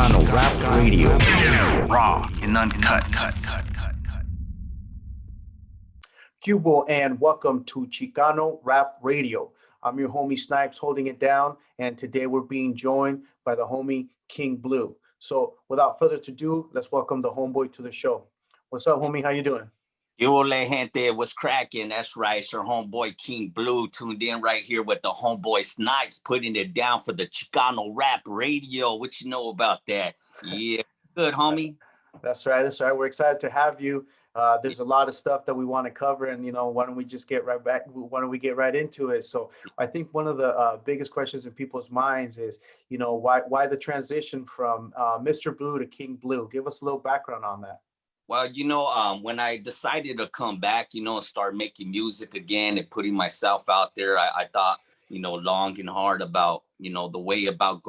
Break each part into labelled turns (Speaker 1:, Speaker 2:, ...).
Speaker 1: Chicano Rap Radio.
Speaker 2: Raw and uncut.
Speaker 3: Cubo, and welcome to Chicano Rap Radio. I'm your homie Snipes holding it down, and today we're being joined by the homie King Blue. So without further ado, let's welcome the homeboy to the show. What's up, homie? How you doing?
Speaker 4: Yo, gente, what's cracking? That's right, it's your homeboy King Blue tuned in right here with the homeboy Snipes, putting it down for the Chicano Rap Radio. What you know about that? Yeah, good, homie.
Speaker 3: That's right. That's right. We're excited to have you. There's a lot of stuff that we want to cover, and why don't we just get right back? Why don't we get right into it? So, I think one of the biggest questions in people's minds is, why the transition from Mr. Blue to King Blue? Give us a little background on that.
Speaker 4: Well, when I decided to come back, start making music again and putting myself out there, I thought, long and hard about, the way about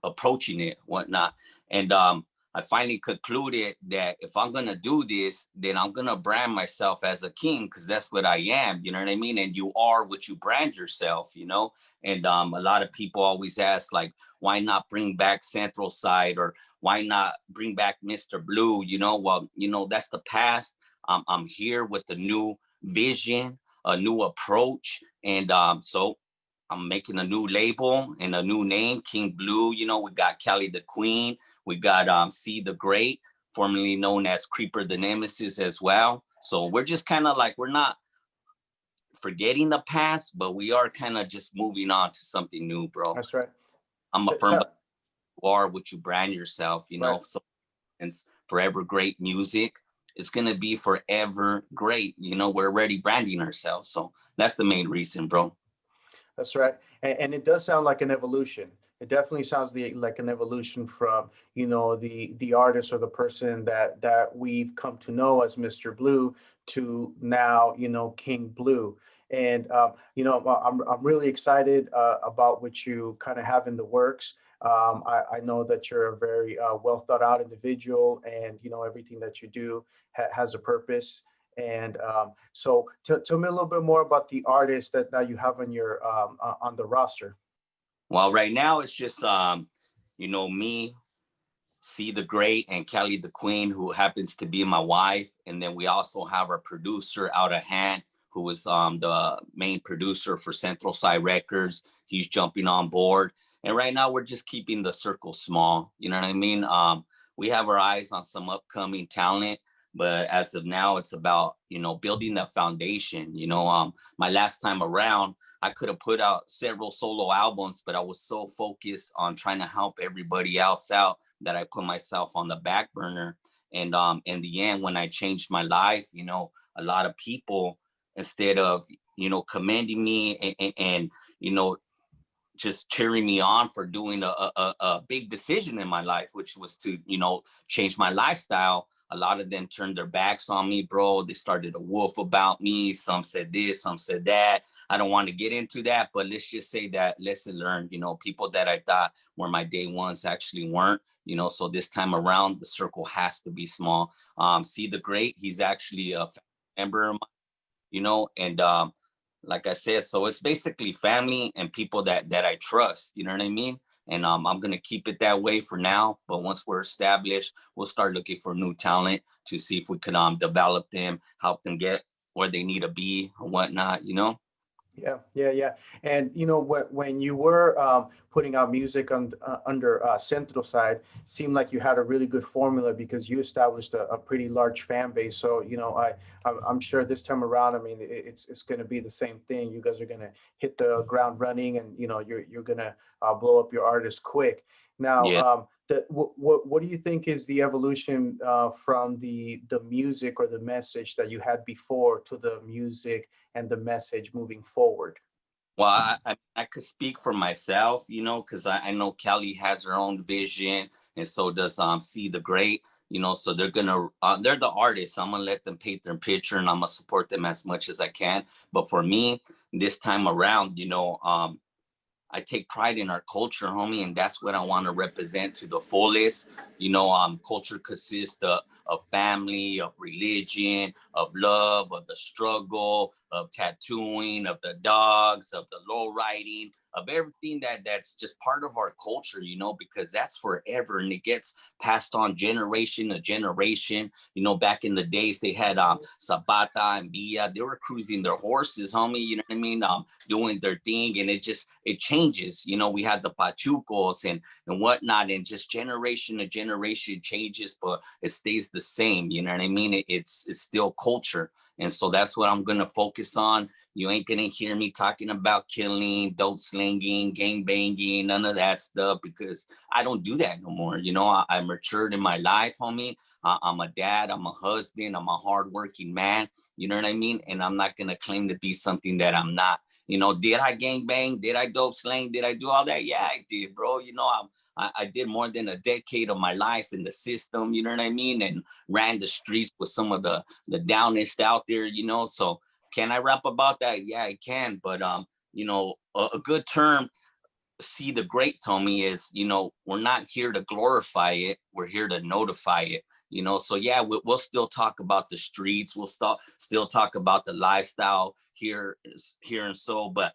Speaker 4: approaching it, whatnot. And I finally concluded that if I'm going to do this, then I'm going to brand myself as a king, because that's what I am. You know what I mean? And you are what you brand yourself, And a lot of people always ask, like, why not bring back Centro Side, or why not bring back Mr. Blue? Well, that's the past. I'm here with a new vision, a new approach. And so I'm making a new label and a new name, King Blue. We got Cali the Queen. We got C the Great, formerly known as Creeper the Nemesis as well. So we're just kind of like, we're not forgetting the past, but we are kind of just moving on to something new, bro.
Speaker 3: That's right.
Speaker 4: I'm a firm you are what you brand yourself,
Speaker 3: Right.
Speaker 4: So it's forever great music. It's going to be forever great. We're already branding ourselves. So that's the main reason, bro.
Speaker 3: That's right. And it does sound like an evolution. It definitely sounds like an evolution from, the artist or the person that we've come to know as Mr. Blue to now, King Blue. And, I'm really excited about what you kind of have in the works. I know that you're a very well thought out individual, and, everything that you do has a purpose. And so tell me a little bit more about the artists that you have on your on the roster.
Speaker 4: Well, right now it's just, me, C the Great, and Kelly the Queen, who happens to be my wife. And then we also have our producer Out of Hand, who is the main producer for Centro Side Records. He's jumping on board. And right now we're just keeping the circle small. You know what I mean? We have our eyes on some upcoming talent, but as of now, it's about, building the foundation. My last time around, I could have put out several solo albums, but I was so focused on trying to help everybody else out that I put myself on the back burner. And in the end, when I changed my life, a lot of people, instead of, commending me and just cheering me on for doing a big decision in my life, which was to, change my lifestyle, a lot of them turned their backs on me, bro. They started to wolf about me. Some said this, some said that. I don't want to get into that, but let's just say that lesson learned, people that I thought were my day ones actually weren't, so this time around, the circle has to be small. C the Great, he's actually a member of mine, and like I said, so it's basically family and people that I trust, you know what I mean? And I'm going to keep it that way for now. But once we're established, we'll start looking for new talent to see if we can develop them, help them get where they need to be or whatnot,
Speaker 3: Yeah. And when you were putting out music under Centro Side, seemed like you had a really good formula because you established a pretty large fan base. So I'm sure this time around, I mean, it's going to be the same thing. You guys are going to hit the ground running, and you're going to blow up your artist quick. Now,
Speaker 4: Yeah.
Speaker 3: What do you think is the evolution from the music or the message that you had before to the music and the message moving forward?
Speaker 4: Well, I could speak for myself, because I know Kelly has her own vision, and so does C the Great, so they're they're the artists. I'm gonna let them paint their picture, and I'm gonna support them as much as I can. But for me, this time around, I take pride in our culture, homie, and that's what I want to represent to the fullest. Culture consists of family, of religion, of love, of the struggle, of tattooing, of the dogs, of the low riding, of everything that's just part of our culture, you know, because that's forever and it gets passed on generation to generation. You know, back in the days they had Zapata and Villa, they were cruising their horses, homie, you know what I mean? Doing their thing, and it changes. You know, we had the Pachucos and whatnot, and just generation to generation changes, but it stays the same. You know what I mean? It's still culture. And so that's what I'm gonna focus on. You ain't gonna hear me talking about killing, dope slinging, gang banging, none of that stuff, because I don't do that no more. You know, I matured in my life, homie. I'm a dad, I'm a husband, I'm a hardworking man. You know what I mean? And I'm not gonna claim to be something that I'm not. You know, did I gang bang? Did I dope slang? Did I do all that? Yeah, I did, bro. You know, I did more than a decade of my life in the system, you know what I mean? And ran the streets with some of the downest out there, you know? So can I rap about that? Yeah, I can. But, you know, a good term, see the great, Tommy, is, you know, we're not here to glorify it. We're here to notify it. You know, so yeah, we'll still talk about the streets. We'll still talk about the lifestyle here and so, but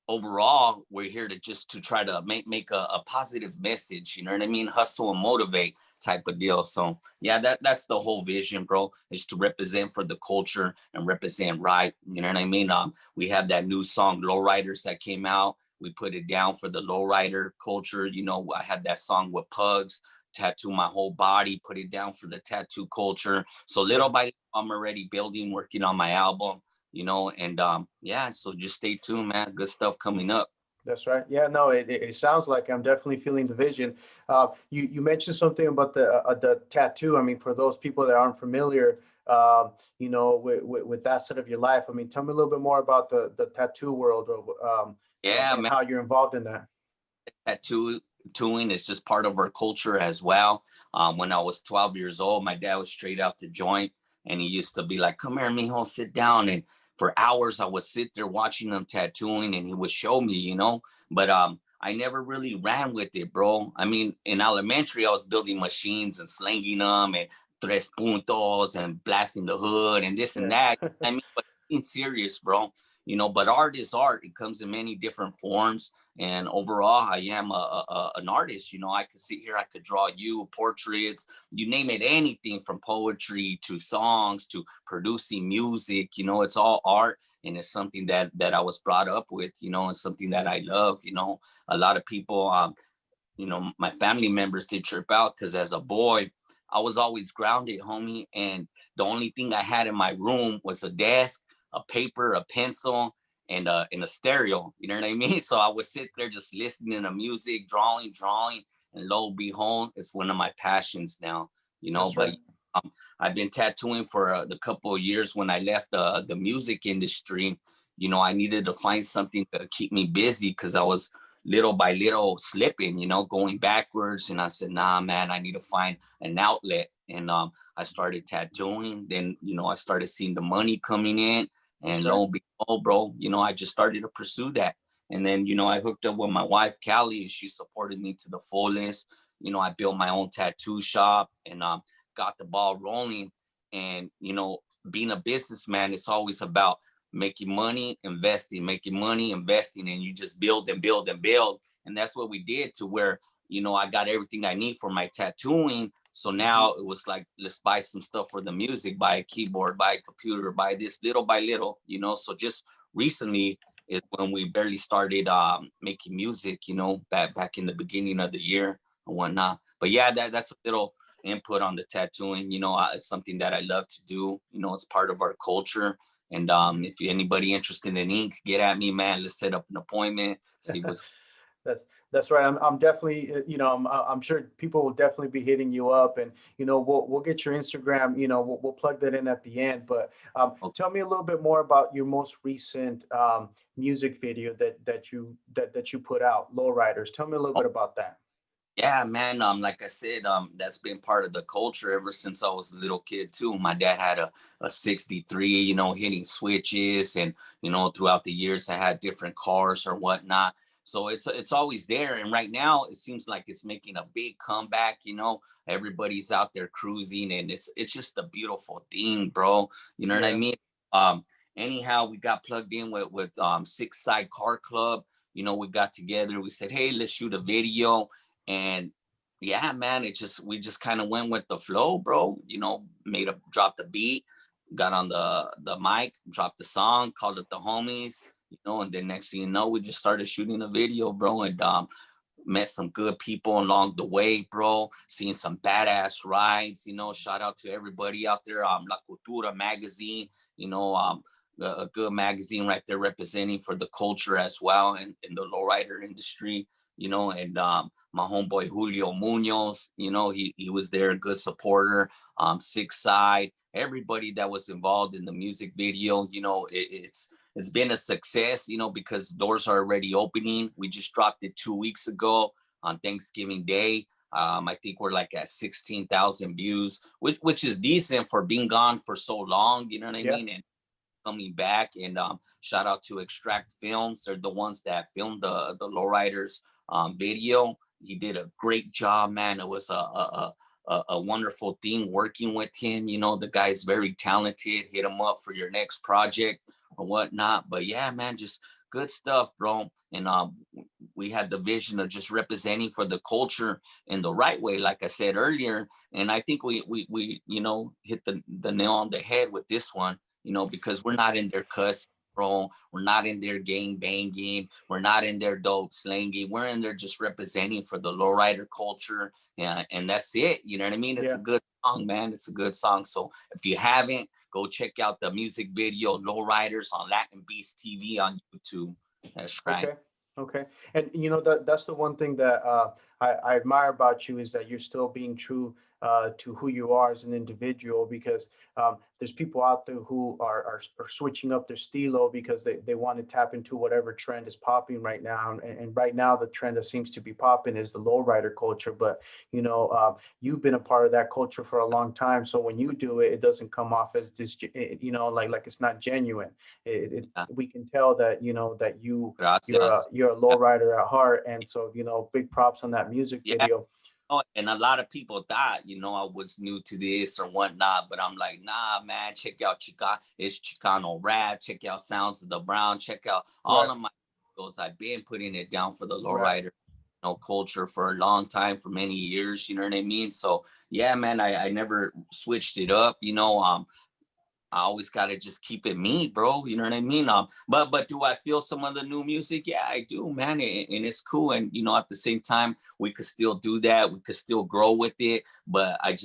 Speaker 4: overall, we're here to try to make a positive message. You know what I mean? Hustle and motivate type of deal. So yeah, that's the whole vision, bro, is to represent for the culture and represent right. You know what I mean? We have that new song Lowriders that came out. We put it down for the lowrider culture. You know, I had that song with Pugs, tattoo my whole body, put it down for the tattoo culture. So little by little, I'm already building, working on my album, you know, and yeah, so just stay tuned, man. Good stuff coming up.
Speaker 3: That's right. Yeah, no, it sounds like I'm definitely feeling the vision. You mentioned something about the tattoo. I mean, for those people that aren't familiar, you know, with that side of your life, I mean, tell me a little bit more about the tattoo world,
Speaker 4: Yeah,
Speaker 3: and
Speaker 4: man.
Speaker 3: how you're involved in that.
Speaker 4: Tattooing is just part of our culture as well. When I was 12 years old, my dad was straight out the joint, and he used to be like, "Come here, mijo, sit down." And for hours, I would sit there watching him tattooing, and he would show me, you know. But I never really ran with it, bro. I mean, in elementary, I was building machines and slanging them, and tres puntos, and blasting the hood, and this and
Speaker 3: Yeah.
Speaker 4: that. I mean, but being serious, bro. You know, but art is art. It comes in many different forms. And overall, I am an artist. You know, I could sit here, I could draw you portraits, you name it, anything from poetry to songs to producing music. You know, it's all art, and it's something that I was brought up with. You know, and something that I love. You know, a lot of people, you know, my family members did trip out because as a boy, I was always grounded, homie, and the only thing I had in my room was a desk, a paper, a pencil, and a stereo. You know what I mean? So I would sit there just listening to music, drawing, and lo and behold, it's one of my passions now. You know,
Speaker 3: That's right.
Speaker 4: but I've been tattooing for the couple of years. When I left the music industry, you know, I needed to find something to keep me busy because I was little by little slipping, you know, going backwards. And I said, nah, man, I need to find an outlet. And I started tattooing. Then, you know, I started seeing the money coming in.
Speaker 3: That's
Speaker 4: And
Speaker 3: right.
Speaker 4: lo and behold, bro, you know, I just started to pursue that. And then, you know, I hooked up with my wife, Callie, and she supported me to the fullest. You know, I built my own tattoo shop and got the ball rolling. And, you know, being a businessman, it's always about making money, investing, making money, investing, and you just build and build and build. And that's what we did to where, you know, I got everything I need for my tattooing. So now it was like, let's buy some stuff for the music, buy a keyboard, buy a computer, buy this little by little, you know. So just recently is when we barely started making music, you know, back in the beginning of the year and whatnot. But yeah, that's a little input on the tattooing. You know, it's something that I love to do. You know, it's part of our culture. And if anybody interested in ink, get at me, man. Let's set up an appointment, see what's.
Speaker 3: That's right. I'm definitely, you know, I'm sure people will definitely be hitting you up, and you know, we'll get your Instagram. You know, we'll plug that in at the end. But tell me a little bit more about your most recent music video that you put out, Lowriders. Tell me a little bit about that.
Speaker 4: Yeah, man. Like I said, that's been part of the culture ever since I was a little kid too. My dad had a 63, you know, hitting switches, and you know, throughout the years I had different cars or whatnot. So it's always there. And right now it seems like it's making a big comeback, you know. Everybody's out there cruising, and it's just a beautiful thing, bro. You know what I
Speaker 3: Yeah.
Speaker 4: mean? Um, anyhow, we got plugged in with Six Side Car Club. you know, we got together, we said, hey, let's shoot a video. And yeah, man, we just kind of went with the flow, bro. You know, dropped the beat, got on the mic, dropped the song, called it the homies, you know, and then next thing you know, we just started shooting a video, bro. And met some good people along the way, bro. Seeing some badass rides, you know. Shout out to everybody out there. La Cultura magazine, you know, a good magazine right there representing for the culture as well, and in the lowrider industry, you know. And my homeboy Julio Munoz, you know, he was there, a good supporter. Six Side, everybody that was involved in the music video, you know, it's been a success, you know, because doors are already opening. We just dropped it 2 weeks ago on Thanksgiving Day. I think we're like at 16,000 views, which is decent for being gone for so long, you know what I mean? And coming back. And shout out to Extract Films. They're the ones that filmed the Lowriders video. He did a great job, man. It was a wonderful thing working with him. You know, the guy's very talented. Hit him up for your next project or whatnot. But yeah, man, just good stuff, bro. And we had the vision of just representing for the culture in the right way, like I said earlier. And I think we you know, hit the nail on the head with this one, you know, because we're not in there cussing, bro. We're not in there gang banging. We're not in there dope slanging. We're in there just representing for the lowrider culture. And that's it. You know what I mean? It's a good song, man. It's a good song. So if you haven't, go check out the music video Lowriders on Latin Beast TV on YouTube. That's right.
Speaker 3: Okay. And you know, that's the one thing that I admire about you, is that you're still being true to who you are as an individual, because there's people out there who are switching up their stilo because they want to tap into whatever trend is popping right now. And right now, the trend that seems to be popping is the lowrider culture. But, you know, you've been a part of that culture for a long time. So when you do it, it doesn't come off as this, you know, like it's not genuine. We can tell that, you know, that you're a lowrider at heart. And so, you know, big props on that music video.
Speaker 4: Oh, and a lot of people thought, you know, I was new to this or whatnot, but I'm like, nah, man, check out Chicano. It's Chicano rap. Check out Sounds of the Brown. Check out all of my videos. I've been putting it down for the lowrider, you know, culture for a long time, for many years. You know what I mean? So yeah, man, I never switched it up. You know, I always got to just keep it me, bro. You know what I mean? But do I feel some of the new music? Yeah, I do, man. And it's cool. And, you know, at the same time, we could still do that. We could still grow with it. But I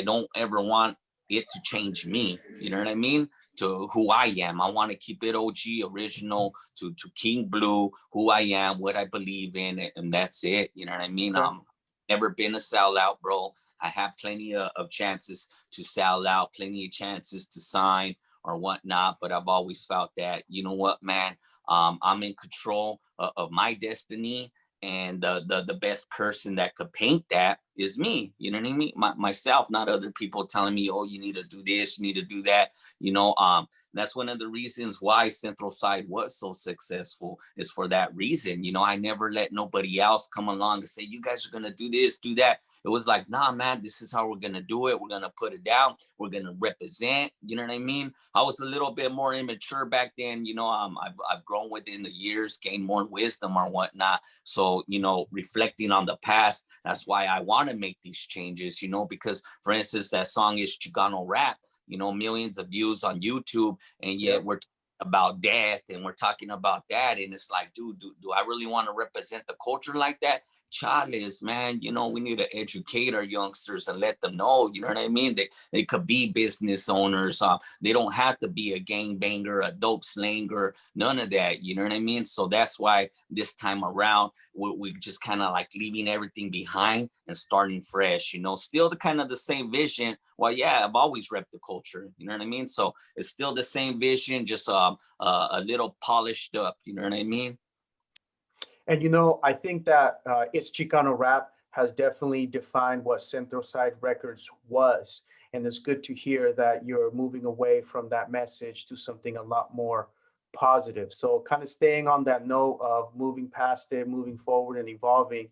Speaker 4: don't ever want it to change me. You know what I mean? To who I am. I want to keep it OG, original, to King Blue, who I am, what I believe in. And that's it. You know what I mean? Never been a sellout, bro. I have plenty of chances to sell out, plenty of chances to sign or whatnot. But I've always felt that, you know what, man, I'm in control of my destiny. And the best person that could paint that is me. You know what I mean? Myself, not other people telling me, oh, you need to do this, you need to do that. You know, that's one of the reasons why Centro Side was so successful, is for that reason. You know, I never let nobody else come along and say, you guys are going to do this, do that. It was like, nah, man, this is how we're going to do it. We're going to put it down. We're going to represent. You know what I mean? I was a little bit more immature back then. You know, I've grown within the years, gained more wisdom or whatnot. So, you know, reflecting on the past, that's why I want to make these changes, you know, because, for instance, that song is Chicano rap, you know, millions of views on YouTube, and yet we're talking about death and we're talking about that. And it's like, dude, do I really want to represent the culture like that? Charles, man, you know, we need to educate our youngsters and let them know, you know what I mean? They could be business owners. They don't have to be a gangbanger, a dope slanger, none of that, you know what I mean? So that's why this time around, we just kind of like leaving everything behind and starting fresh, you know, still the same vision. Well, yeah, I've always repped the culture, you know what I mean? So it's still the same vision, just a little polished up, you know what I mean?
Speaker 3: And, you know, I think that It's Chicano Rap has definitely defined what Centro Side Records was. And it's good to hear that you're moving away from that message to something a lot more positive. So kind of staying on that note of moving past it, moving forward and evolving,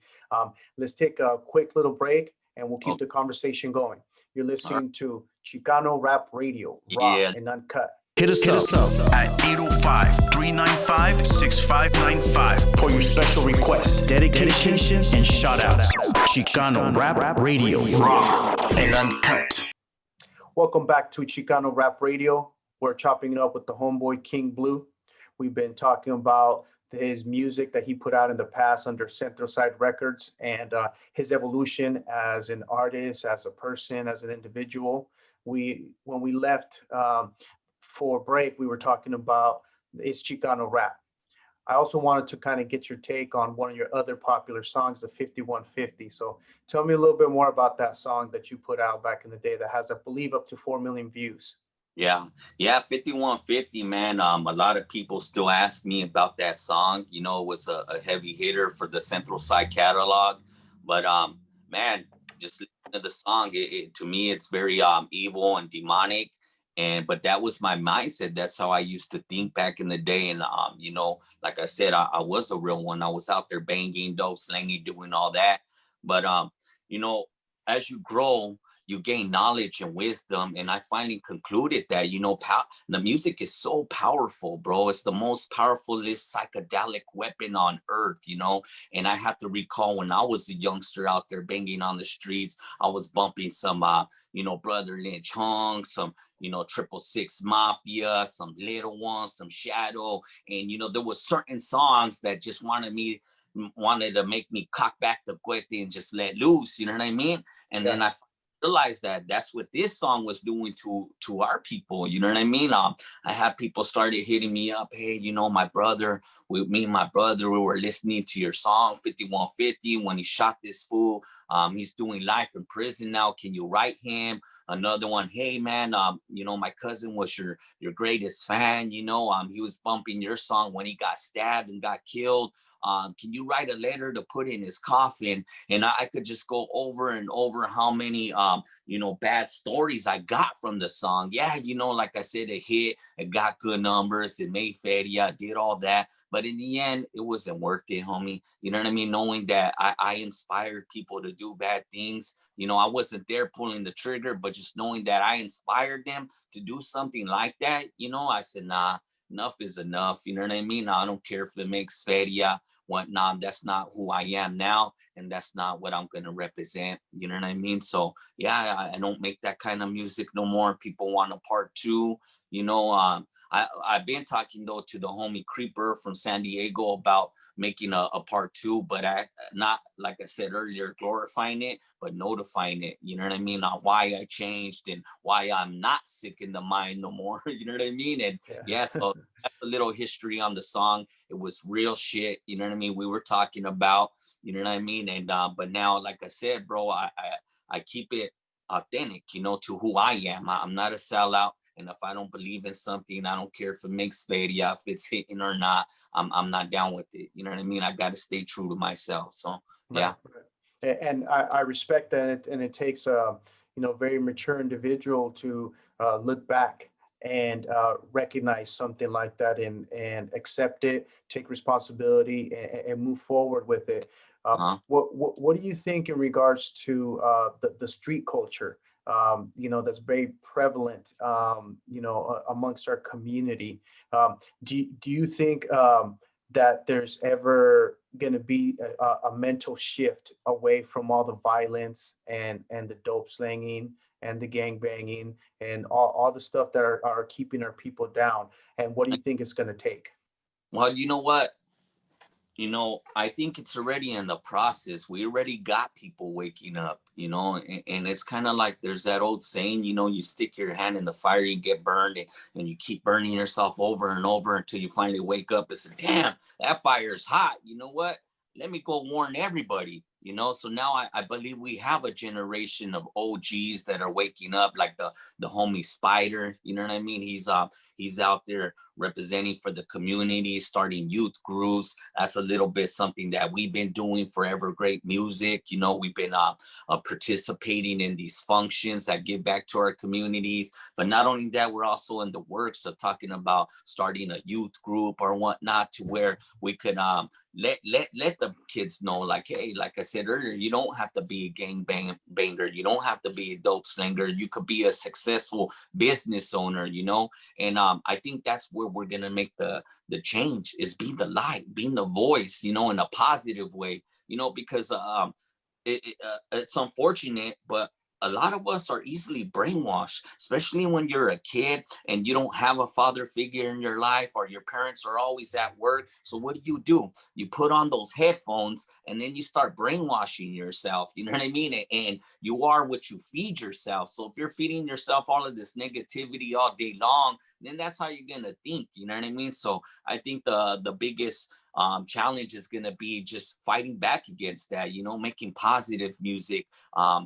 Speaker 3: let's take a quick little break and we'll keep the conversation going. You're listening to Chicano Rap Radio, raw and uncut.
Speaker 2: Hit us up at 805-395-6595 for your special requests, dedications, and shout-outs. Chicano Rap Radio, raw and uncut.
Speaker 3: Welcome back to Chicano Rap Radio. We're chopping it up with the homeboy King Blue. We've been talking about his music that he put out in the past under Centro Side Records and his evolution as an artist, as a person, as an individual. When we left for break, we were talking about it's Chicano rap. I also wanted to kind of get your take on one of your other popular songs, the 5150. So tell me a little bit more about that song that you put out back in the day that has, I believe, up to 4 million views.
Speaker 4: Yeah, 5150, man. A lot of people still ask me about that song. You know, it was a heavy hitter for the Central Side catalog. But man, just listen to the song. To me, it's very evil and demonic. But that was my mindset. That's how I used to think back in the day. And you know, like I said, I was a real one. I was out there banging, dope, slanging, doing all that. But you know, as you grow, you gain knowledge and wisdom. And I finally concluded that, you know, the music is so powerful, bro. It's the most powerful psychedelic weapon on earth, you know. And I have to recall when I was a youngster out there banging on the streets, I was bumping some, you know, Brother Lynch Hung, some, you know, 666 Mafia, some Little Ones, some Shadow. And, you know, there was certain songs that just wanted to make me cock back the cuete and just let loose, you know what I mean? And then I realized that that's what this song was doing to our people, you know what I mean? I had people started hitting me up, hey, you know, me and my brother, we were listening to your song 5150 when he shot this fool. He's doing life in prison now. Can you write him? Another one, hey man, you know, my cousin was your greatest fan, you know, he was bumping your song when he got stabbed and got killed. Can you write a letter to put in his coffin? And I could just go over and over how many, you know, bad stories I got from the song. Yeah, you know, like I said, it hit, it got good numbers, it made feria, did all that. But in the end, it wasn't worth it, homie. You know what I mean? Knowing that I inspired people to do bad things. You know, I wasn't there pulling the trigger, but just knowing that I inspired them to do something like that, you know, I said, nah, enough is enough. You know what I mean? I don't care if it makes feria, whatnot. That's not who I am now. And that's not what I'm going to represent. You know what I mean? So yeah, I don't make that kind of music no more. People want a part two, you know. I've been talking though to the homie Creeper from San Diego about making a part two, but I not, like I said earlier, glorifying it, but notifying it, you know what I mean, on why I changed and why I'm not sick in the mind no more. You know what I mean? And yeah, so that's a little history on the song. It was real shit, you know what I mean, we were talking about, you know what I mean. And but now, like I said, bro, I keep it authentic, you know, to who I am. I'm not a sellout. And if I don't believe in something, I don't care if it makes feria, if it's hitting or not, I'm not down with it. You know what I mean? I got to stay true to myself. So, yeah.
Speaker 3: Right. And I respect that. And it takes a, you know, very mature individual to look back and recognize something like that and accept it, take responsibility and move forward with it. What do you think in regards to the street culture? You know, that's very prevalent, you know, amongst our community. Do you think that there's ever going to be a mental shift away from all the violence and the dope slanging and the gang banging and all the stuff that are keeping our people down? And what do you think it's going to take?
Speaker 4: Well, you know what? You know, I think it's already in the process. We already got people waking up, you know, and it's kind of like there's that old saying, you know, you stick your hand in the fire, you get burned, and you keep burning yourself over and over until you finally wake up and say, damn, that fire is hot. You know what? Let me go warn everybody, you know. So now I believe we have a generation of OGs that are waking up, like the homie Spider, you know what I mean? He's out there representing for the community, starting youth groups. That's a little bit something that we've been doing forever. Great music. You know, we've been participating in these functions that give back to our communities. But not only that, we're also in the works of talking about starting a youth group or whatnot, to where we could let the kids know, like, hey, like I said earlier, you don't have to be a banger, you don't have to be a dope slinger, you could be a successful business owner, you know. And I think that's where we're gonna make the change, is being the light, being the voice, you know, in a positive way, you know, because it's unfortunate, but a lot of us are easily brainwashed, especially when you're a kid and you don't have a father figure in your life, or your parents are always at work. So what do? You put on those headphones and then you start brainwashing yourself. You know what I mean? And you are what you feed yourself. So if you're feeding yourself all of this negativity all day long, then that's how you're going to think. You know what I mean? So I think the biggest challenge is going to be just fighting back against that, you know, making positive music,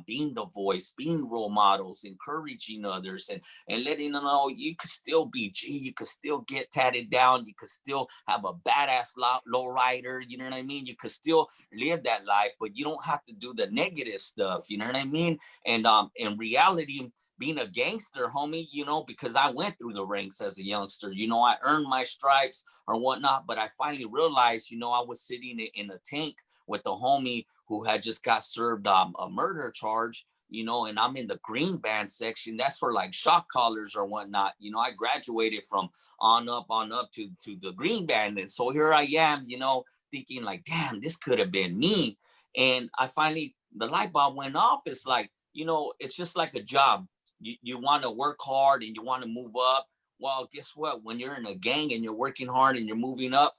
Speaker 4: being the voice, being role models, encouraging others, and letting them know you could still be G, you could still get tatted down, you could still have a badass lowrider, you know what I mean? You could still live that life, but you don't have to do the negative stuff, you know what I mean? And in reality, being a gangster, homie, you know, because I went through the ranks as a youngster, you know, I earned my stripes or whatnot, but I finally realized, you know, I was sitting in a tank with the homie who had just got served a murder charge, you know, and I'm in the green band section. That's for like shock collars or whatnot. You know, I graduated from on up to the green band. And so here I am, you know, thinking like, damn, this could have been me. And I finally, the light bulb went off. It's like, you know, it's just like a job. You want to work hard and you want to move up. Well, guess what? When you're in a gang and you're working hard and you're moving up,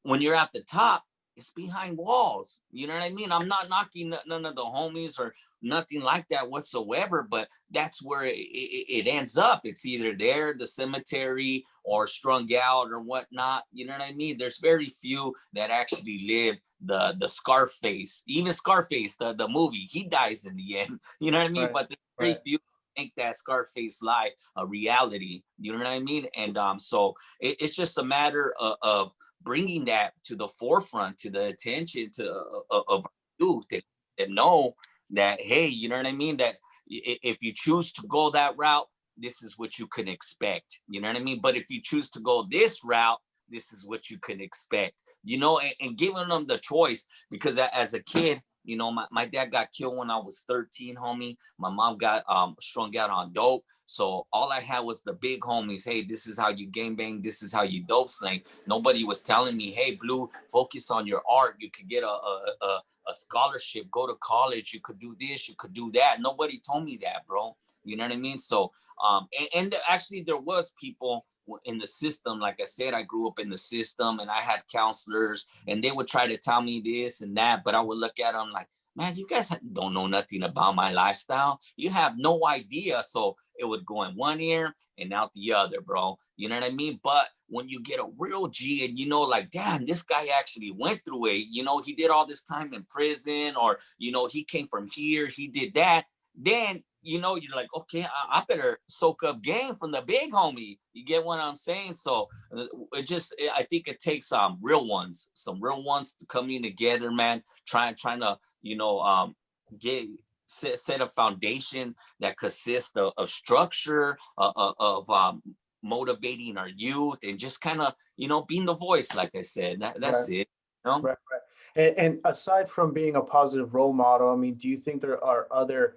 Speaker 4: when you're at the top, it's behind walls. You know what I mean? I'm not knocking none of the homies or nothing like that whatsoever, but that's where it ends up. It's either there, the cemetery, or strung out or whatnot. You know what I mean? There's very few that actually live the Scarface. Even Scarface, the movie, he dies in the end. You know what I mean?
Speaker 3: Right.
Speaker 4: But there's very few make that Scarface life a reality. You know what I mean? And so it's just a matter of bringing that to the forefront, to the attention of youth that know that, hey, you know what I mean? That if you choose to go that route, this is what you can expect. You know what I mean? But if you choose to go this route, this is what you can expect, you know, and giving them the choice. Because as a kid, you know, my dad got killed when I was 13, homie. My mom got strung out on dope. So all I had was the big homies. Hey, this is how you gangbang. This is how you dope slang. Nobody was telling me, hey, Blue, focus on your art. You could get a scholarship, go to college. You could do this, you could do that. Nobody told me that, bro. You know what I mean? So, and actually there was people in the system. Like I said, I grew up in the system and I had counselors and they would try to tell me this and that, but I would look at them like, man, you guys don't know nothing about my lifestyle. You have no idea. So it would go in one ear and out the other, bro. You know what I mean? But when you get a real G and you know, like, damn, this guy actually went through it, you know, he did all this time in prison, or, you know, he came from here, he did that. Then, you know, you're like, okay, I better soak up game from the big homie. You get what I'm saying? So I think it takes some real ones coming together, man, trying to, you know, set a foundation that consists of structure, of motivating our youth, and just kind of, you know, being the voice. Like I said, that's it. You know?
Speaker 3: Right. And aside from being a positive role model, I mean, do you think there are other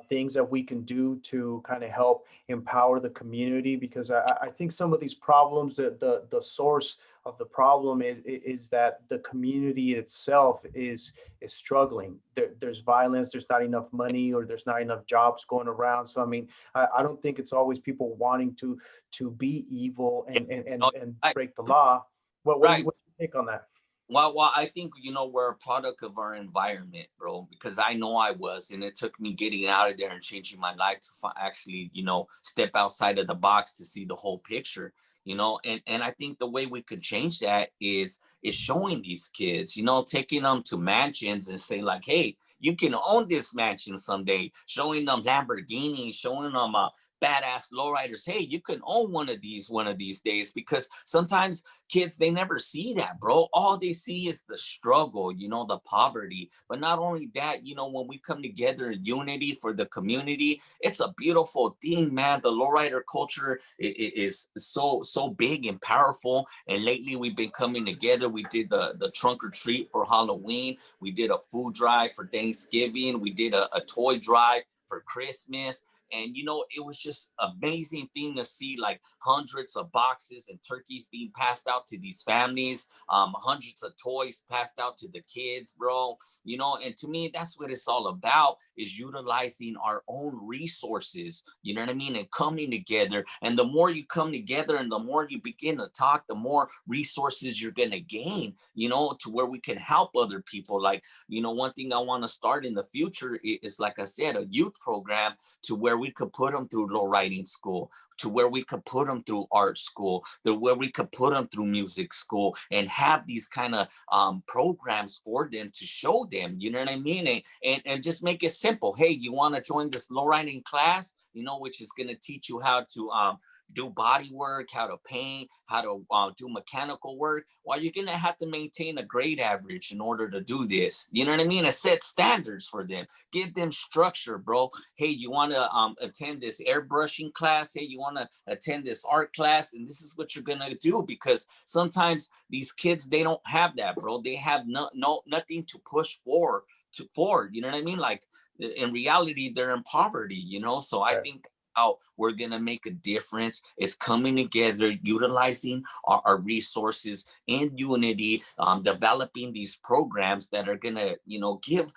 Speaker 3: things that we can do to kind of help empower the community? Because I think some of these problems, the source of the problem is that the community itself is struggling. There's violence, there's not enough money, or there's not enough jobs going around. So I mean, I don't think it's always people wanting to be evil and break the law. What's your take on that?
Speaker 4: Well, I think, you know, we're a product of our environment, bro, because I know I was, and it took me getting out of there and changing my life to actually, you know, step outside of the box to see the whole picture, you know, and I think the way we could change that is showing these kids, you know, taking them to mansions and say like, hey, you can own this mansion someday, showing them Lamborghinis, showing them badass lowriders. Hey, you can own one of these days, because sometimes kids, they never see that, bro. All they see is the struggle, the poverty. But not only that, when we come together in unity for the community, it's a beautiful thing, man. The lowrider culture is so big and powerful. And lately we've been coming together. We did the trunk or treat for Halloween. We did a food drive for Thanksgiving. We did a toy drive for Christmas. And, it was just amazing thing to see, like hundreds of boxes and turkeys being passed out to these families, hundreds of toys passed out to the kids, bro. And to me, that's what it's all about, is utilizing our own resources, you know what I mean? And coming together. And the more you come together and the more you begin to talk, the more resources you're going to gain, to where we can help other people. Like, one thing I want to start in the future is, like I said, a youth program, to where we could put them through low riding school, to where we could put them through art school, to where we could put them through music school, and have these kind of programs for them to show them, you know what I mean? And just make it simple. Hey, you want to join this low riding class, which is going to teach you how to do body work, how to paint, how to do mechanical work. Well, you're gonna have to maintain a grade average in order to do this. You know what I mean? And set standards for them. Give them structure, bro. Hey, you want to attend this airbrushing class? Hey, you want to attend this art class? And this is what you're gonna do, because sometimes these kids, they don't have that, bro. They have nothing to push forward. You know what I mean? Like, in reality, they're in poverty. So I think how we're going to make a difference is coming together, utilizing our resources in unity, developing these programs that are going to, give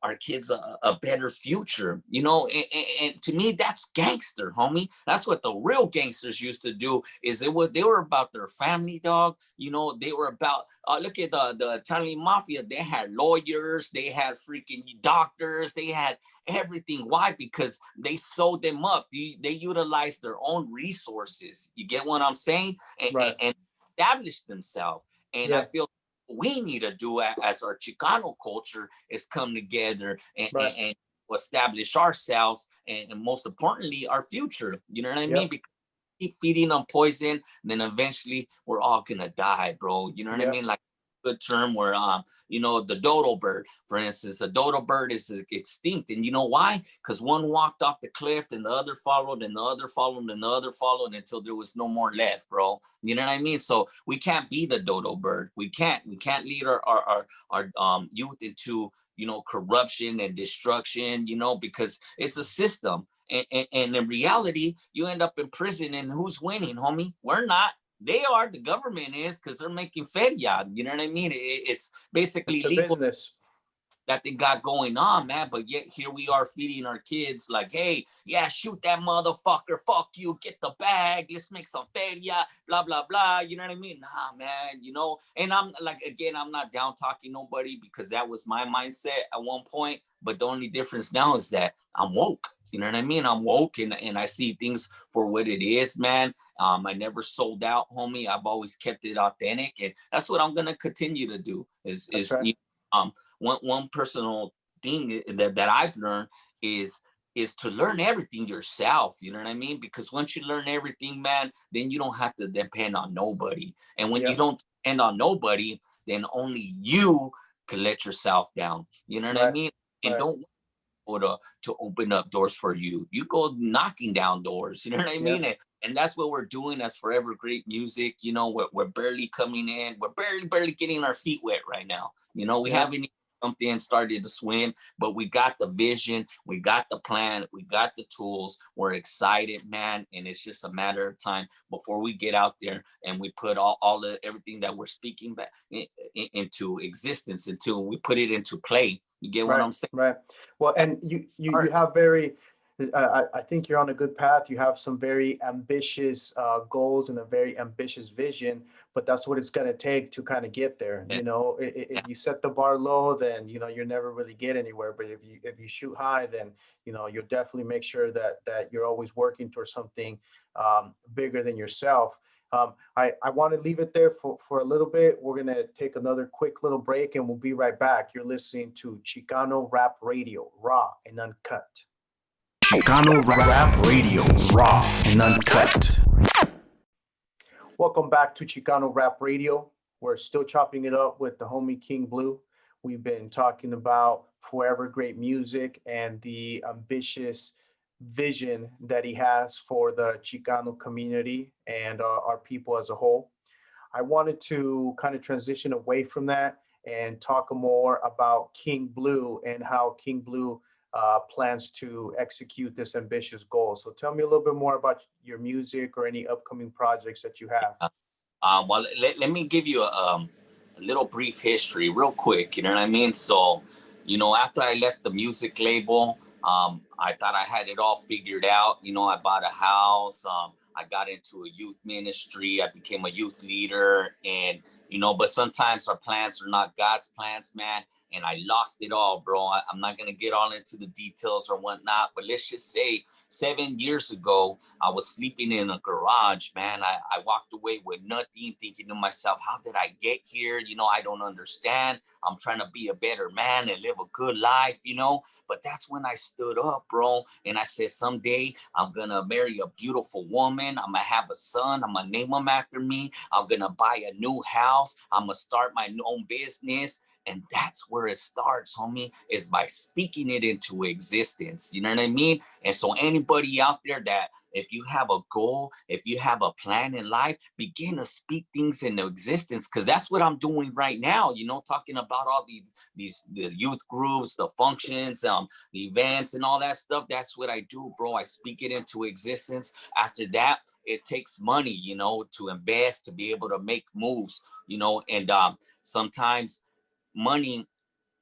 Speaker 4: our kids a better future, and to me, that's gangster, homie. That's what the real gangsters used to do. They were about their family, dog. They were about, look at the Italian mafia. They had lawyers, they had freaking doctors, they had everything. Why? Because they sold them up. They utilized their own resources. You get what I'm saying? And established themselves. And I feel we need to do as our Chicano culture is come together and establish ourselves, and most importantly, our future. You know what I mean? Because keep feeding on poison, then eventually we're all gonna die, bro. You know what I mean? Like, good term where the dodo bird, for instance, the dodo bird is extinct. And you know why? Because one walked off the cliff, and the other followed, and the other followed, and the other followed, until there was no more left, bro. You know what I mean? So we can't be the dodo bird. We can't lead our youth into corruption and destruction, because it's a system. And in reality, you end up in prison, and who's winning, homie? We're not. They are. The government is, because they're making feria. You know what I mean? It's basically legal
Speaker 3: business
Speaker 4: that they got going on, man. But yet here we are feeding our kids like, hey, yeah, shoot that motherfucker. Fuck you. Get the bag. Let's make some feria. Blah, blah, blah. You know what I mean? Nah, man, And I'm like, again, I'm not down talking nobody, because that was my mindset at one point. But the only difference now is that I'm woke. You know what I mean? I'm woke, and I see things for what it is, man. I never sold out, homie. I've always kept it authentic, and that's what I'm gonna continue to do. One personal thing that I've learned is to learn everything yourself. You know what I mean? Because once you learn everything, man, then you don't have to depend on nobody. And when you don't depend on nobody, then only you can let yourself down. You know what I mean? And don't to open up doors for you. You go knocking down doors. You know what I mean? And that's what we're doing as Forever Great Music. We're barely coming in. We're barely getting our feet wet right now. We haven't something and started to swim, but we got the vision, we got the plan, we got the tools. We're excited, man, and it's just a matter of time before we get out there and we put all the everything that we're speaking back into existence, until we put it into play. You get what I'm saying?
Speaker 3: Right. Well, and you have very, I think you're on a good path. You have some very ambitious goals and a very ambitious vision, but that's what it's going to take to kind of get there. If you set the bar low, then you'll never really get anywhere. But if you shoot high, then you'll definitely make sure that you're always working towards something bigger than yourself. I want to leave it there for a little bit. We're going to take another quick little break, and we'll be right back. You're listening to Chicano Rap Radio, raw and uncut.
Speaker 2: Chicano Rap Radio, raw and uncut.
Speaker 3: Welcome back to Chicano Rap Radio. We're still chopping it up with the homie King Blue. We've been talking about forever great music and the ambitious vision that he has for the Chicano community and our people as a whole. I wanted to kind of transition away from that and talk more about King Blue and how King Blue plans to execute this ambitious goal. So tell me a little bit more about your music or any upcoming projects that you have.
Speaker 4: Well, let me give you a little brief history real quick. You know what I mean? So, after I left the music label, I thought I had it all figured out. I bought a house. I got into a youth ministry. I became a youth leader. And, but sometimes our plans are not God's plans, man. And I lost it all, bro. I'm not going to get all into the details or whatnot, but let's just say 7 years ago, I was sleeping in a garage, man. I walked away with nothing, thinking to myself, how did I get here? I don't understand. I'm trying to be a better man and live a good life, But that's when I stood up, bro. And I said, someday I'm going to marry a beautiful woman. I'm going to have a son. I'm going to name him after me. I'm going to buy a new house. I'm going to start my own business. And that's where it starts, homie, is by speaking it into existence. You know what I mean? And so anybody out there that if you have a goal, if you have a plan in life, begin to speak things into existence. Because that's what I'm doing right now, talking about all the youth groups, the functions, the events and all that stuff. That's what I do, bro. I speak it into existence. After that, it takes money, to invest, to be able to make moves, and sometimes money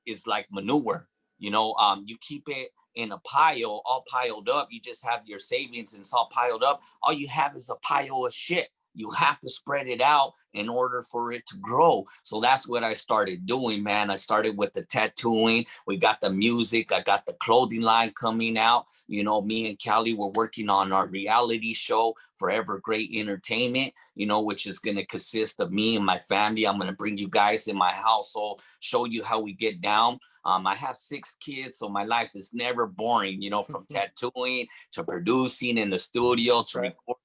Speaker 4: is like manure, you keep it in a pile, all piled up. You just have your savings and it's all piled up. All you have is a pile of shit. You have to spread it out in order for it to grow. So that's what I started doing, man. I started with the tattooing. We got the music. I got the clothing line coming out. Me and Callie were working on our reality show, Forever Great Entertainment, which is going to consist of me and my family. I'm going to bring you guys in my household, show you how we get down. I have 6 kids, so my life is never boring, from tattooing to producing in the studio to recording,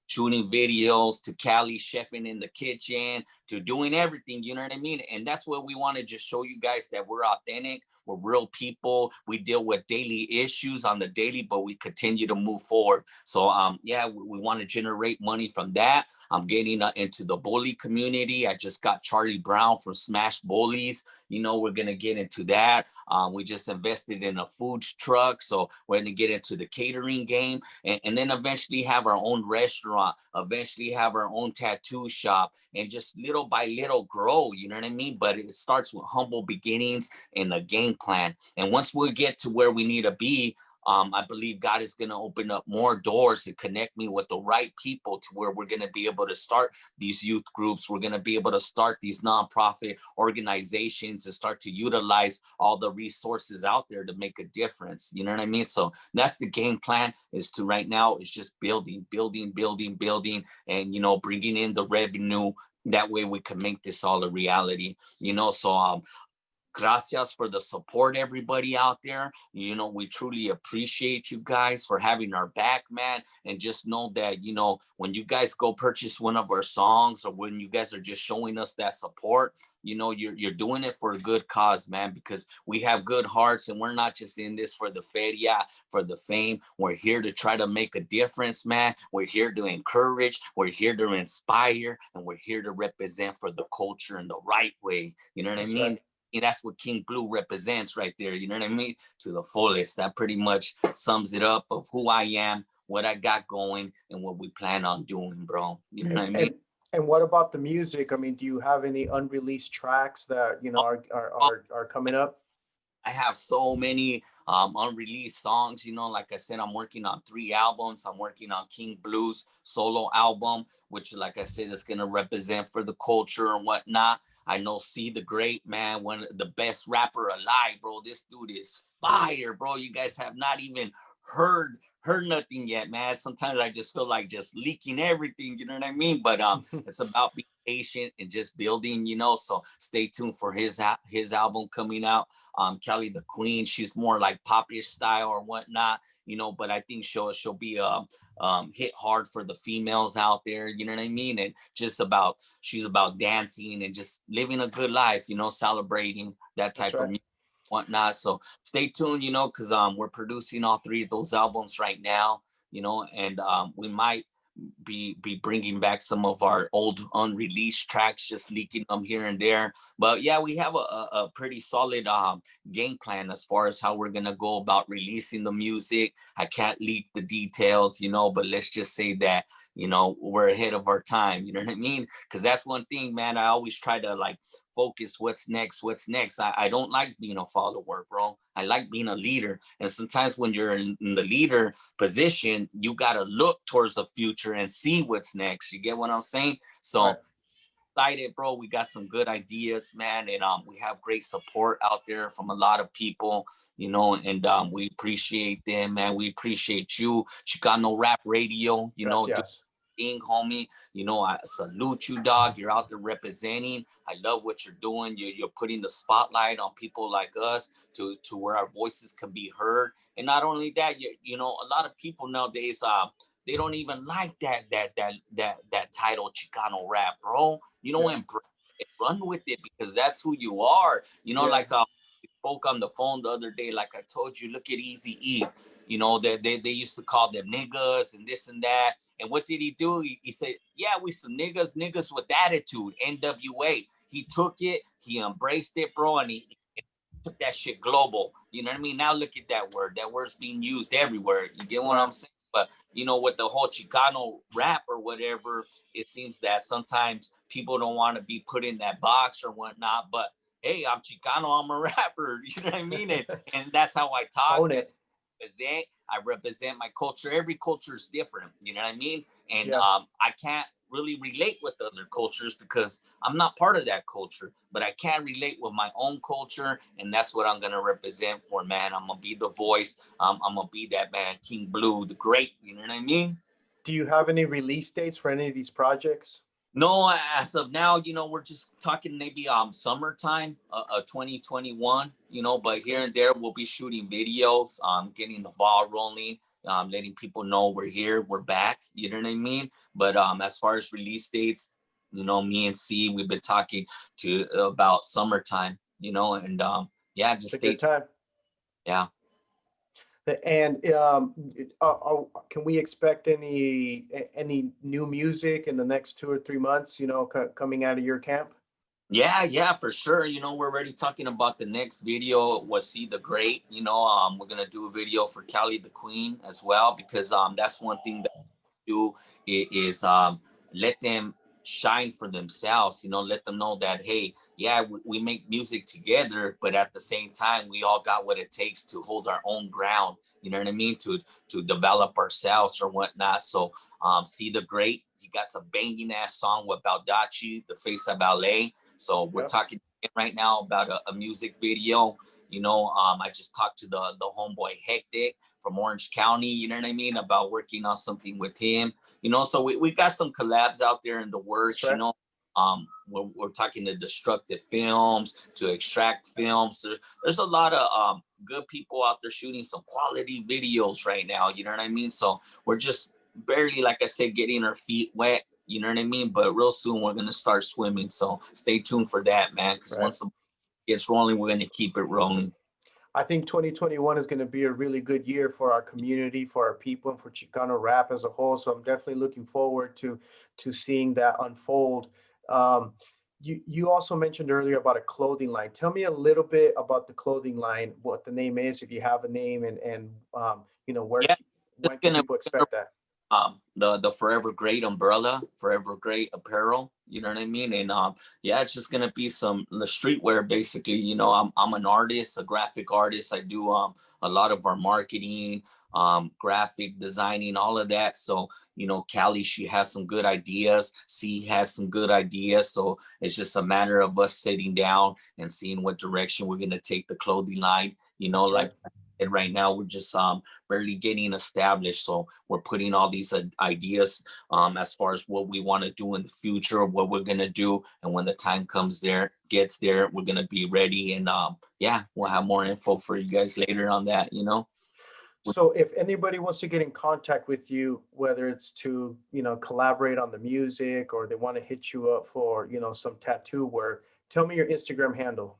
Speaker 4: shooting videos, to Cali chefing in the kitchen, to doing everything, you know what I mean? And that's what we want to just show you guys, that we're authentic, we're real people. We deal with daily issues on the daily, but we continue to move forward. So we want to generate money from that. I'm getting into the bully community. I just got Charlie Brown from Smash Bullies. We're going to get into that. We just invested in a food truck. So we're going to get into the catering game and then eventually have our own restaurant, eventually have our own tattoo shop, and just little by little grow, you know what I mean? But it starts with humble beginnings and a game plan. And once we get to where we need to be, I believe God is going to open up more doors and connect me with the right people to where we're going to be able to start these youth groups. We're going to be able to start these nonprofit organizations and start to utilize all the resources out there to make a difference. You know what I mean? So that's the game plan, is to right now is just building, and, bringing in the revenue. That way we can make this all a reality, So gracias for the support, everybody out there. We truly appreciate you guys for having our back, man. And just know that, when you guys go purchase one of our songs, or when you guys are just showing us that support, you're doing it for a good cause, man, because we have good hearts and we're not just in this for the feria, for the fame. We're here to try to make a difference, man. We're here to encourage, we're here to inspire, and we're here to represent for the culture in the right way. You know what I mean? Right. And that's what King Blue represents right there. You know what I mean? To the fullest. That pretty much sums it up of who I am, what I got going, and what we plan on doing, bro. You know what I mean?
Speaker 3: And what about the music? I mean, do you have any unreleased tracks that, are coming up?
Speaker 4: I have so many unreleased songs. Like I said, I'm working on 3 albums. I'm working on King Blue's solo album, which, like I said, is going to represent for the culture and whatnot. I know C the Great, man, one of the best rapper alive, bro. This dude is fire, bro. You guys have not even heard heard nothing yet, man. Sometimes I just feel like just leaking everything, you know what I mean? But it's about being patient and just building, you know. So stay tuned for his album coming out. Kelly the Queen, she's more like popish style or whatnot, you know, but I think she'll be hit hard for the females out there, you know what I mean? And just about, she's about dancing and just living a good life, you know, celebrating that
Speaker 3: That's
Speaker 4: type of
Speaker 3: right.
Speaker 4: music, whatnot. So stay tuned, you know, because we're producing all three of those albums right now, you know, and we might be bringing back some of our old unreleased tracks, just leaking them here and there. But yeah, we have a pretty solid game plan as far as how we're gonna go about releasing the music. I can't leak the details, you know, but let's just say that, you know, we're ahead of our time, you know what I mean? Because that's one thing, man, I always try to like focus what's next. I don't like being a follower, bro. I like being a leader. And sometimes when you're in the leader position, you got to look towards the future and see what's next. You get what I'm saying?
Speaker 3: Right.
Speaker 4: So excited, bro. We got some good ideas, man, and we have great support out there from a lot of people, you know, and we appreciate them, man. We appreciate you, Chicano Rap Radio, you know,
Speaker 3: Gracias.
Speaker 4: thing, homie. You know, I salute you, dog. You're out there representing. I love what you're doing. You're putting the spotlight on people like us to where our voices can be heard. And not only that, you know, a lot of people nowadays, they don't even like that title Chicano rap, bro. You know,
Speaker 3: Yeah.
Speaker 4: and run with it because that's who you are. You know,
Speaker 3: Yeah.
Speaker 4: like we spoke on the phone the other day. Like I told you, look at Easy E. You know, they used to call them niggas and this and that. And what did he do? He said, yeah, we some niggas with attitude, NWA. He took it, he embraced it, bro, and he took that shit global. You know what I mean? Now look at that word. That word's being used everywhere. You get what I'm saying? But, you know, with the whole Chicano rap or whatever, it seems that sometimes people don't want to be put in that box or whatnot. But, hey, I'm Chicano, I'm a rapper. You know what I mean? And that's how I talk.
Speaker 3: Own
Speaker 4: That's
Speaker 3: it.
Speaker 4: represent. I represent my culture. Every culture is different. You know what I mean? And
Speaker 3: Yeah.
Speaker 4: I can't really relate with other cultures because I'm not part of that culture, but I can relate with my own culture. And that's what I'm going to represent for, man. I'm going to be the voice. I'm going to be that man, King Blue, the great, you know what I mean?
Speaker 3: Do you have any release dates for any of these projects?
Speaker 4: No, as of now, you know, we're just talking maybe summertime, 2021, you know, but here and there we'll be shooting videos, getting the ball rolling, letting people know we're here, we're back, you know what I mean? But as far as release dates, you know, me and C, we've been talking to about summertime, you know, and yeah, just
Speaker 3: It's a
Speaker 4: stay
Speaker 3: good
Speaker 4: tuned.
Speaker 3: time.
Speaker 4: Yeah.
Speaker 3: And can we expect any new music in the next 2 or 3 months? You know, coming out of your camp?
Speaker 4: Yeah, for sure. You know, we're already talking about the next video was See the Great. You know, we're gonna do a video for Callie the Queen as well because that's one thing that we do is let them shine for themselves. You know, let them know that hey, yeah, we make music together, but at the same time, we all got what it takes to hold our own ground. You know what I mean? To develop ourselves or whatnot. So See the Great. He got some banging ass song with Baldacci, The Face of Ballet. So we're
Speaker 3: Yep.
Speaker 4: talking right now about a music video. You know, I just talked to the homeboy Hectic from Orange County, you know what I mean, about working on something with him. You know, so we got some collabs out there in the
Speaker 3: That's
Speaker 4: works, you
Speaker 3: right.
Speaker 4: know. We're talking to Destructive Films, to Extract Films. There's a lot of good people out there shooting some quality videos right now, you know what I mean? So we're just barely, like I said, getting our feet wet. You know what I mean? But real soon we're gonna start swimming. So stay tuned for that, man. Because
Speaker 3: Right.
Speaker 4: once it's rolling, we're gonna keep it rolling.
Speaker 3: I think 2021 is going to be a really good year for our community, for our people, and for Chicano rap as a whole. So I'm definitely looking forward to seeing that unfold. Um, you also mentioned earlier about a clothing line. Tell me a little bit about the clothing line, what the name is, if you have a name, and you know
Speaker 4: Yeah, just
Speaker 3: when can
Speaker 4: gonna
Speaker 3: people expect that?
Speaker 4: the Forever Great umbrella, Forever Great apparel. You know what I mean? And yeah, it's just gonna be some the streetwear basically. You know, I'm an artist, a graphic artist. I do a lot of our marketing, graphic designing, all of that. So you know, Callie, she has some good ideas. C has some good ideas. So it's just a matter of us sitting down and seeing what direction we're gonna take the clothing line. You know,
Speaker 3: That's
Speaker 4: like
Speaker 3: right.
Speaker 4: And right now we're just barely getting established. So we're putting all these ideas as far as what we want to do in the future, what we're gonna do, and when the time gets there, we're gonna be ready. And yeah, we'll have more info for you guys later on that.
Speaker 3: So if anybody wants to get in contact with you, whether it's to, collaborate on the music or they want to hit you up for, some tattoo work, tell me your Instagram handle.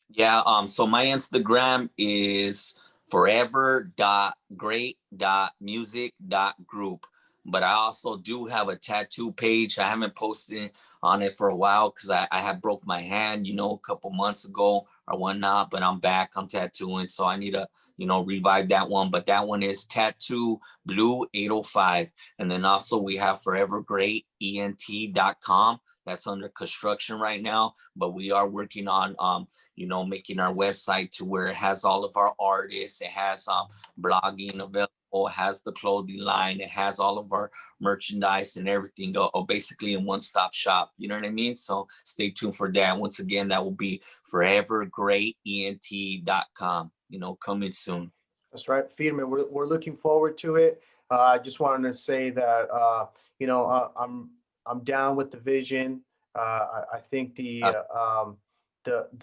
Speaker 4: Yeah, so my Instagram is forever.great.music.group. But I also do have a tattoo page. I haven't posted on it for a while because I had broke my hand, a couple months ago or whatnot, but I'm back. I'm tattooing. So I need to, revive that one. But that one is Tattoo Blue 805. And then also we have forevergreatent.com. That's under construction right now, but we are working on, making our website to where it has all of our artists. It has blogging available. It has the clothing line. It has all of our merchandise and everything. Basically in one-stop shop. You know what I mean? So stay tuned for that. Once again, that will be forevergreatent.com. Coming soon.
Speaker 3: That's right, Firme. We're looking forward to it. I just wanted to say that I'm down with the vision. I think the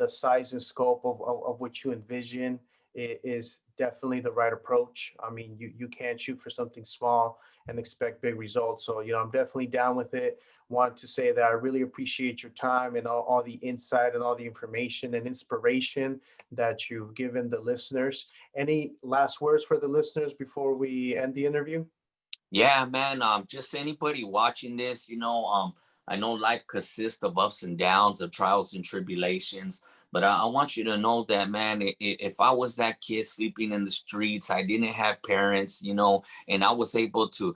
Speaker 3: size and scope of what you envision is definitely the right approach. I mean, you can't shoot for something small and expect big results. So, I'm definitely down with it. Want to say that I really appreciate your time and all the insight and all the information and inspiration that you've given the listeners. Any last words for the listeners before we end the interview?
Speaker 4: Yeah, man. Just anybody watching this, I know life consists of ups and downs, of trials and tribulations. But I want you to know that, man, if I was that kid sleeping in the streets, I didn't have parents, and I was able to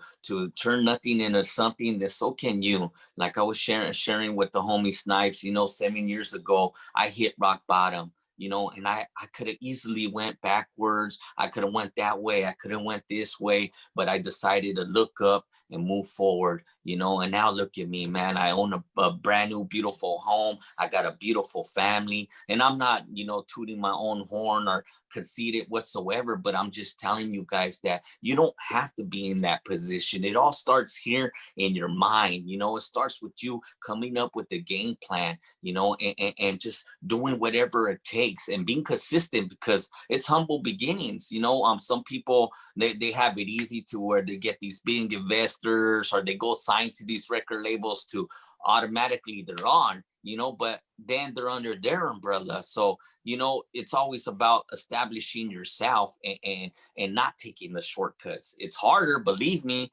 Speaker 4: turn nothing into something, then so can you. Like I was sharing with the homie Snipes, 7 years ago, I hit rock bottom. And I could have easily went backwards. I could have went that way. I could have went this way, but I decided to look up and move forward, and now look at me, man. I own a brand new, beautiful home. I got a beautiful family, and I'm not, tooting my own horn or conceited whatsoever, but I'm just telling you guys that you don't have to be in that position. It all starts here in your mind. It starts with you coming up with a game plan, and just doing whatever it takes and being consistent, because it's humble beginnings. Some people, they have it easy to where they get these big investors or they go sign to these record labels to automatically they're on, but then they're under their umbrella. So, it's always about establishing yourself and not taking the shortcuts. It's harder, believe me,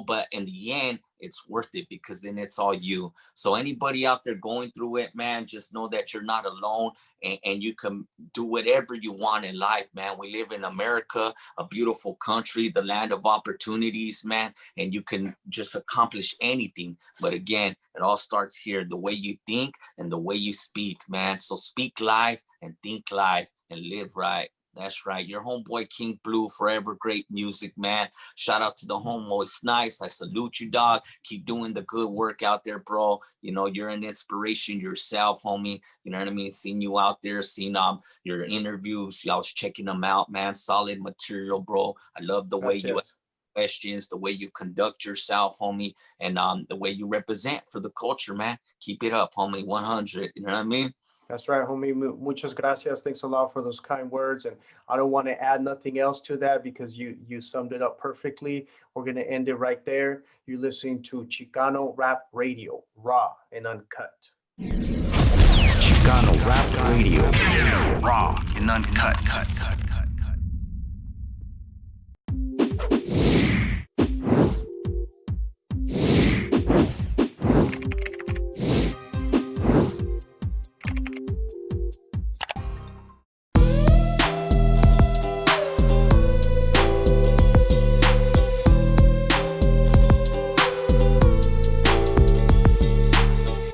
Speaker 4: but in the end, it's worth it because then it's all you. So anybody out there going through it, man, just know that you're not alone, and you can do whatever you want in life, man. We live in America, a beautiful country, the land of opportunities, man, and you can just accomplish anything. But again, it all starts here, the way you think and the way you speak, man. So speak life and think life and live right. That's right. Your homeboy King Blue, Forever Great Music, man. Shout out to the homeboy Snipes. I salute you, dog. Keep doing the good work out there, bro. You're an inspiration yourself, homie. You know what I mean? Seeing you out there, seeing your interviews. I was checking them out, man. Solid material, bro. I love the way you ask questions, the way you conduct yourself, homie, and the way you represent for the culture, man. Keep it up, homie. 100. You know what I mean?
Speaker 3: That's right, homie. Muchas gracias. Thanks a lot for those kind words. And I don't want to add nothing else to that because you summed it up perfectly. We're going to end it right there. You're listening to Chicano Rap Radio, raw and uncut.
Speaker 2: Chicano Rap Radio, raw and uncut.